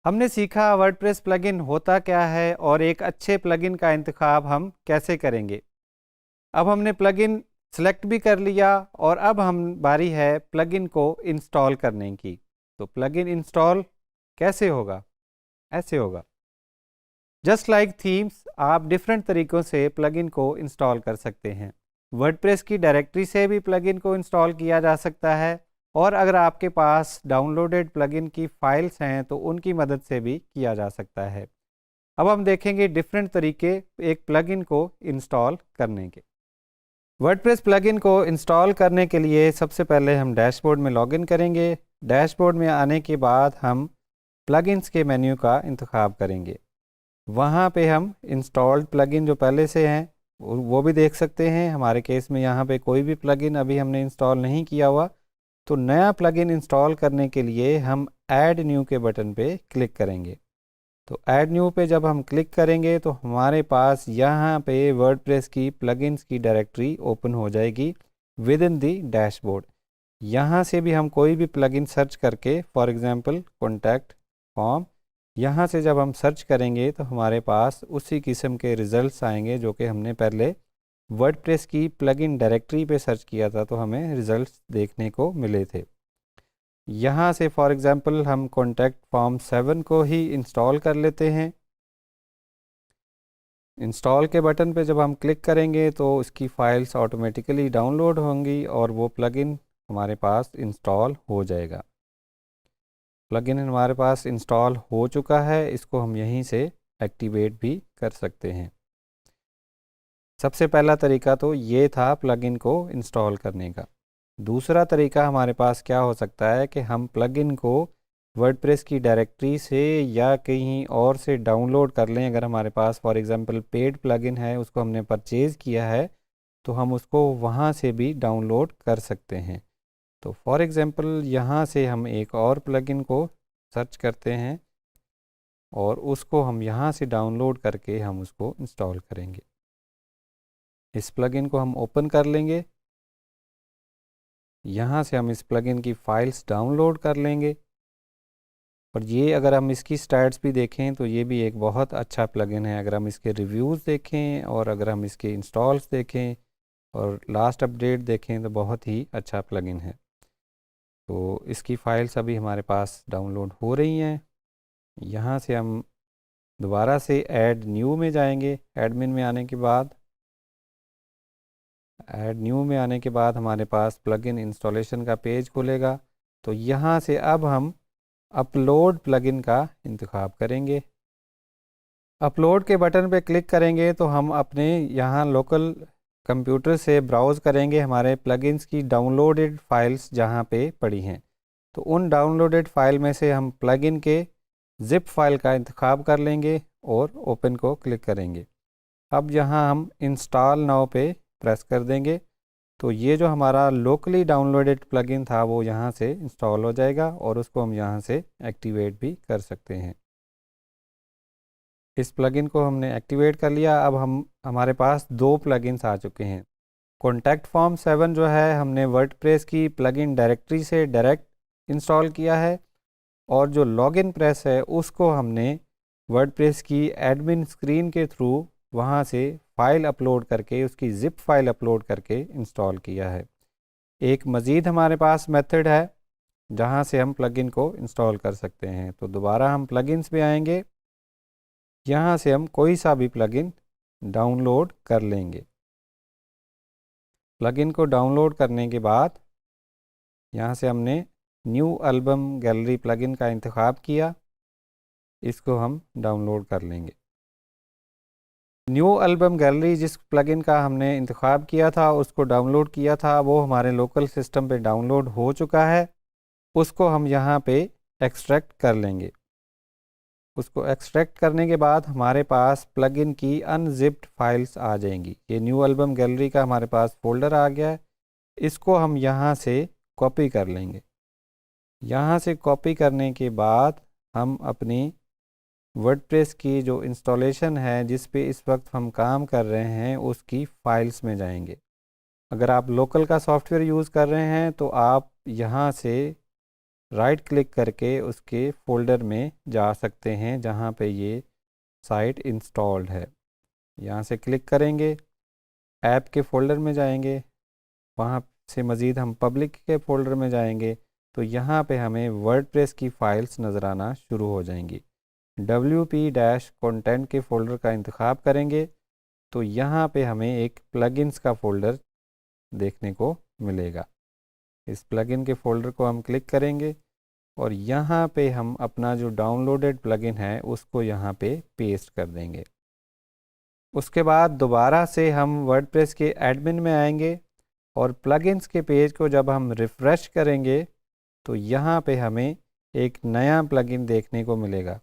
हमने सीखा WordPress plugin होता क्या है और एक अच्छे प्लगइन का इंतखाब हम कैसे करेंगे। अब हमने प्लगइन सेलेक्ट भी कर लिया और अब हम बारी है प्लगइन को इंस्टॉल करने की। तो प्लगइन इंस्टॉल कैसे होगा? ऐसे होगा। जस्ट लाइक थीम्स, आप डिफरेंट तरीक़ों से प्लगइन को इंस्टॉल कर सकते हैं। वर्डप्रेस की डायरेक्टरी से भी प्लगइन को इंस्टॉल किया जा सकता है और अगर आपके पास डाउनलोडेड प्लगइन की फ़ाइल्स हैं तो उनकी मदद से भी किया जा सकता है। अब हम देखेंगे डिफरेंट तरीके एक प्लगइन को इंस्टॉल करने के। वर्डप्रेस प्लगइन को इंस्टॉल करने के लिए सबसे पहले हम डैशबोर्ड में लॉगिन करेंगे। डैशबोर्ड में आने के बाद हम प्लगइन्स के मेन्यू का इंतखाब करेंगे। वहाँ पे हम इंस्टॉल्ड प्लगइन जो पहले से हैं वो भी देख सकते हैं। हमारे केस में यहाँ पे कोई भी प्लगइन अभी हमने इंस्टॉल नहीं किया हुआ, तो नया प्लगइन इंस्टॉल करने के लिए हम ऐड न्यू के बटन पे क्लिक करेंगे। तो ऐड न्यू पे जब हम क्लिक करेंगे तो हमारे पास यहाँ पे वर्डप्रेस की प्लगइन्स की डायरेक्टरी ओपन हो जाएगी विद इन दी डैशबोर्ड। यहाँ से भी हम कोई भी प्लगइन सर्च करके, फॉर एग्जांपल कॉन्टैक्ट फॉर्म, यहाँ से जब हम सर्च करेंगे तो हमारे पास उसी किस्म के रिज़ल्ट्स आएंगे जो कि हमने पहले वर्डप्रेस की प्लगइन डायरेक्टरी पे सर्च किया था, तो हमें रिज़ल्ट्स देखने को मिले थे। यहाँ से फॉर एग्ज़ाम्पल हम कॉन्टैक्ट फॉर्म 7 को ही इंस्टॉल कर लेते हैं। इंस्टॉल के बटन पे जब हम क्लिक करेंगे तो उसकी फ़ाइल्स ऑटोमेटिकली डाउनलोड होंगी और वो प्लगइन हमारे पास इंस्टॉल हो जाएगा। प्लगइन हमारे पास इंस्टॉल हो चुका है, इसको हम यहीं से एक्टिवेट भी कर सकते हैं। सबसे पहला तरीका तो ये था प्लगइन को इंस्टॉल करने का। दूसरा तरीका हमारे पास क्या हो सकता है कि हम प्लगइन को वर्डप्रेस की डायरेक्टरी से या कहीं और से डाउनलोड कर लें। अगर हमारे पास फॉर एग्जांपल पेड प्लगइन है, उसको हमने परचेज़ किया है, तो हम उसको वहाँ से भी डाउनलोड कर सकते हैं। तो फॉर एग्जांपल यहाँ से हम एक और प्लगइन को सर्च करते हैं और उसको हम यहाँ से डाउनलोड करके हम उसको इंस्टॉल करेंगे। इस प्लगइन को हम ओपन कर लेंगे। यहाँ से हम इस प्लगइन की फ़ाइल्स डाउनलोड कर लेंगे और ये अगर हम इसकी स्टैट्स भी देखें तो ये भी एक बहुत अच्छा प्लगइन है। अगर हम इसके रिव्यूज़ देखें और अगर हम इसके इंस्टॉल्स देखें और लास्ट अपडेट देखें तो बहुत ही अच्छा प्लगइन है। तो इसकी फ़ाइल्स अभी हमारे पास डाउनलोड हो रही हैं। यहाँ से हम दोबारा से ऐड न्यू में जाएंगे। एडमिन में आने के बाद हमारे पास प्लगइन इंस्टॉलेशन का पेज खुलेगा। तो यहाँ से अब हम अपलोड प्लगइन का इंतखाब करेंगे। अपलोड के बटन पे क्लिक करेंगे तो हम अपने यहाँ लोकल कंप्यूटर से ब्राउज़ करेंगे हमारे प्लगइन्स की डाउनलोडेड फ़ाइल्स जहाँ पे पड़ी हैं। तो उन डाउनलोडेड फ़ाइल में से हम प्लगइन के ज़िप फाइल का इंतखाब कर लेंगे और ओपन को क्लिक करेंगे। अब यहाँ हम इंस्टॉल नाउ पे प्रेस कर देंगे तो ये जो हमारा लोकली डाउनलोडेड प्लगइन था वो यहाँ से इंस्टॉल हो जाएगा और उसको हम यहाँ से एक्टिवेट भी कर सकते हैं। इस प्लगइन को हमने एक्टिवेट कर लिया। अब हमारे पास दो प्लगइन्स आ चुके हैं। कॉन्टैक्ट फॉर्म 7 जो है हमने वर्डप्रेस की प्लगइन डायरेक्टरी से डायरेक्ट इंस्टॉल किया है और जो लॉगिन प्रेस है उसको हमने वर्डप्रेस की एडमिन स्क्रीन के थ्रू वहाँ से फ़ाइल अपलोड करके, उसकी ज़िप फाइल अपलोड करके इंस्टॉल किया है। एक मज़ीद हमारे पास मेथड है जहाँ से हम प्लगइन को इंस्टॉल कर सकते हैं। तो दोबारा हम प्लगइन्स पे आएंगे। यहाँ से हम कोई सा भी प्लगइन डाउनलोड कर लेंगे। प्लगइन को डाउनलोड करने के बाद यहाँ से हमने न्यू एल्बम गैलरी प्लगइन का इंतखाब किया, इसको हम डाउनलोड कर लेंगे। न्यू एल्बम गैलरी जिस प्लगइन का हमने इंतखाब किया था, उसको डाउनलोड किया था, वो हमारे लोकल सिस्टम पे डाउनलोड हो चुका है। उसको हम यहाँ पे एक्सट्रैक्ट कर लेंगे। उसको एक्सट्रैक्ट करने के बाद हमारे पास प्लगइन की अनजिप्ड फाइल्स आ जाएंगी। ये न्यू एल्बम गैलरी का हमारे पास फ़ोल्डर आ गया है। इसको हम यहाँ से कॉपी कर लेंगे। यहाँ से कॉपी करने के बाद हम अपनी वर्डप्रेस की जो इंस्टॉलेशन है जिस पे इस वक्त हम काम कर रहे हैं उसकी फ़ाइल्स में जाएंगे। अगर आप लोकल का सॉफ्टवेयर यूज़ कर रहे हैं तो आप यहाँ से राइट क्लिक करके उसके फ़ोल्डर में जा सकते हैं जहाँ पे ये साइट इंस्टॉल्ड है। यहाँ से क्लिक करेंगे, ऐप के फ़ोल्डर में जाएंगे, वहाँ से मज़ीद हम पब्लिक के फ़ोल्डर में जाएंगे तो यहाँ पे हमें वर्डप्रेस की फ़ाइल्स नज़र आना शुरू हो जाएंगी। wp-content के फ़ोल्डर का इंतखाब करेंगे तो यहाँ पे हमें एक प्लगइन्स का फ़ोल्डर देखने को मिलेगा। इस प्लगइन के फ़ोल्डर को हम क्लिक करेंगे और यहाँ पे हम अपना जो डाउनलोडेड प्लगइन है उसको यहाँ पे पेस्ट कर देंगे। उसके बाद दोबारा से हम वर्डप्रेस के एडमिन में आएंगे और प्लगइन्स के पेज को जब हम रिफ़्रेश करेंगे तो यहाँ पे हमें एक नया प्लगइन देखने को मिलेगा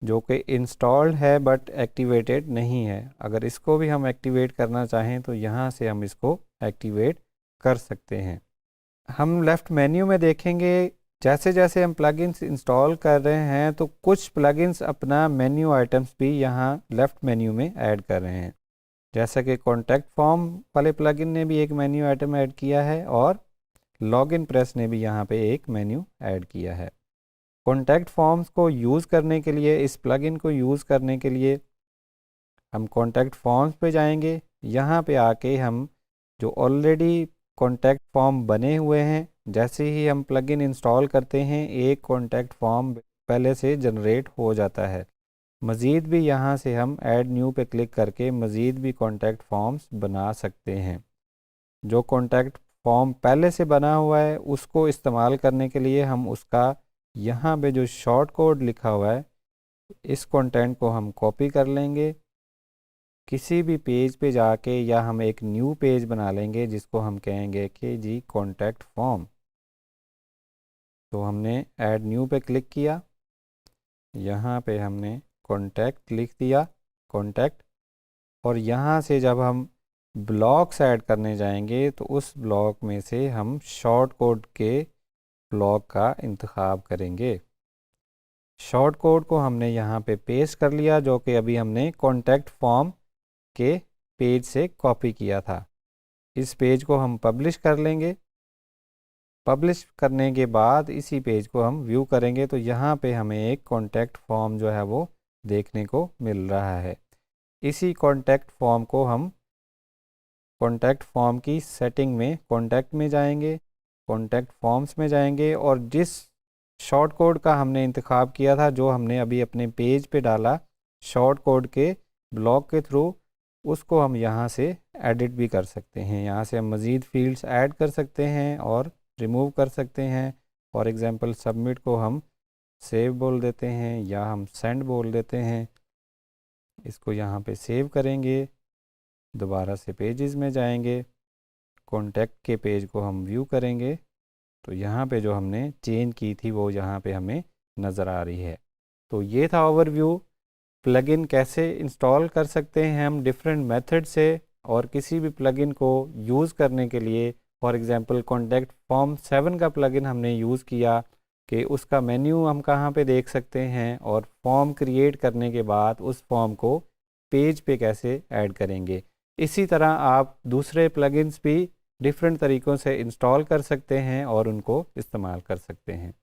जो कि इंस्टॉल्ड है बट एक्टिवेटेड नहीं है। अगर इसको भी हम एक्टिवेट करना चाहें तो यहाँ से हम इसको एक्टिवेट कर सकते हैं। हम लेफ़्ट मेन्यू में देखेंगे जैसे जैसे हम प्लगइन्स इंस्टॉल कर रहे हैं तो कुछ प्लगइन्स अपना मेन्यू आइटम्स भी यहाँ लेफ़्ट मेन्यू में ऐड कर रहे हैं। जैसा कि कॉन्टैक्ट फॉर्म वाले प्लगइन ने भी एक मेन्यू आइटम ऐड किया है और लॉगिन प्रेस ने भी यहाँ पे एक मेन्यू ऐड किया है। कॉन्टैक्ट फॉर्म्स को यूज़ करने के लिए, इस प्लगइन को यूज़ करने के लिए हम कॉन्टैक्ट फॉर्म्स पे जाएंगे। यहाँ पे आके हम जो ऑलरेडी कॉन्टैक्ट फॉर्म बने हुए हैं, जैसे ही हम प्लगइन इंस्टॉल करते हैं एक कॉन्टैक्ट फॉर्म पहले से जनरेट हो जाता है। मज़ीद भी यहाँ से हम ऐड न्यू पे क्लिक करके मज़ीद भी कॉन्टैक्ट फॉर्म्स बना सकते हैं। जो कॉन्टैक्ट फॉर्म पहले से बना हुआ है उसको इस्तेमाल करने के लिए हम उसका यहाँ पे जो शॉर्ट कोड लिखा हुआ है इस कंटेंट को हम कॉपी कर लेंगे, किसी भी पेज पे जाके या हम एक न्यू पेज बना लेंगे जिसको हम कहेंगे कि जी कॉन्टैक्ट फॉर्म। तो हमने ऐड न्यू पे क्लिक किया, यहाँ पे हमने कॉन्टैक्ट लिख दिया कॉन्टैक्ट, और यहाँ से जब हम ब्लॉक्स ऐड करने जाएंगे तो उस ब्लॉक में से हम शॉर्ट कोड के ब्लॉक का इंतखाब करेंगे। शॉर्ट कोड को हमने यहाँ पे पेस्ट कर लिया जो कि अभी हमने कॉन्टैक्ट फॉर्म के पेज से कॉपी किया था। इस पेज को हम पब्लिश कर लेंगे। पब्लिश करने के बाद इसी पेज को हम व्यू करेंगे तो यहाँ पे हमें एक कॉन्टैक्ट फॉर्म जो है वो देखने को मिल रहा है। इसी कॉन्टैक्ट फॉर्म को हम कॉन्टैक्ट फॉर्म की सेटिंग में कॉन्टैक्ट में जाएंगे, कॉन्टैक्ट फॉर्म्स में जाएंगे और जिस शॉर्ट कोड का हमने इंतखाब किया था, जो हमने अभी अपने पेज पे डाला शॉर्ट कोड के ब्लॉक के थ्रू, उसको हम यहाँ से एडिट भी कर सकते हैं। यहाँ से हम मज़ीद फील्ड्स ऐड कर सकते हैं और रिमूव कर सकते हैं। फॉर एग्ज़ाम्पल सबमिट को हम सेव बोल देते हैं या हम सेंड बोल देते हैं। इसको यहाँ पे सेव करेंगे, दोबारा से पेजेस में जाएंगे, कॉन्टैक्ट के पेज को हम व्यू करेंगे तो यहाँ पे जो हमने चेंज की थी वो यहाँ पे हमें नज़र आ रही है। तो ये था ओवरव्यू, प्लगइन कैसे इंस्टॉल कर सकते हैं हम डिफरेंट मेथड से, और किसी भी प्लगइन को यूज़ करने के लिए फॉर एग्ज़ाम्पल कॉन्टैक्ट फॉर्म 7 का प्लगइन हमने यूज़ किया कि उसका मेन्यू हम कहाँ पे देख सकते हैं, और फॉर्म क्रिएट करने के बाद उस फॉर्म को पेज पे कैसे ऐड करेंगे। इसी तरह आप दूसरे प्लगइन्स भी डिफरेंट तरीक़ों से इंस्टॉल कर सकते हैं और उनको इस्तेमाल कर सकते हैं।